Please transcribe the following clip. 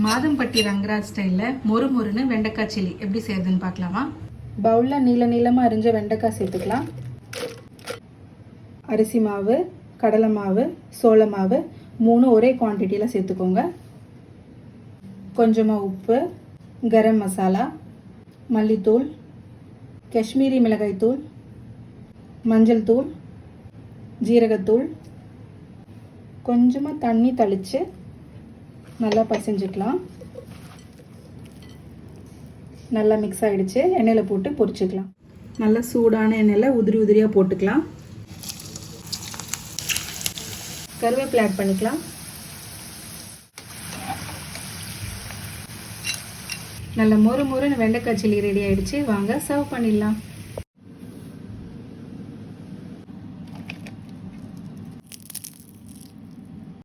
மாதம்பட்டி ரங்கராஜ் ஸ்டைலில் மொறுன்னு வெண்டைக்காய் சில்லி எப்படி செய்யறதுன்னு பார்க்கலாமா? பவுலில் நீளமாக அரிஞ்ச வெண்டைக்காய் சேர்த்துக்கலாம். அரிசி மாவு, கடலை மாவு, சோள மாவு 3 ஒரே குவான்டிட்டியில் சேர்த்துக்கோங்க. கொஞ்சமாக உப்பு, கரம் மசாலா, மல்லித்தூள், காஷ்மீரி மிளகாய் தூள், மஞ்சள் தூள், ஜீரகத்தூள், கொஞ்சமாக தண்ணி தெளித்து நல்லா பசைஞ்சிக்கலாம். நல்லா மிக்ஸ் ஆகிடுச்சு. எண்ணெயில் போட்டு பொரிச்சுக்கலாம். நல்லா சூடான எண்ணெயில் உதிரியாக போட்டுக்கலாம். கருவேப்பிலை ஆட் பண்ணிக்கலாம். நல்ல மொறுன்னு வெண்டைக்காய் சில்லி ரெடி ஆகிடுச்சு. வாங்க சர்வ் பண்ணிடலாம்.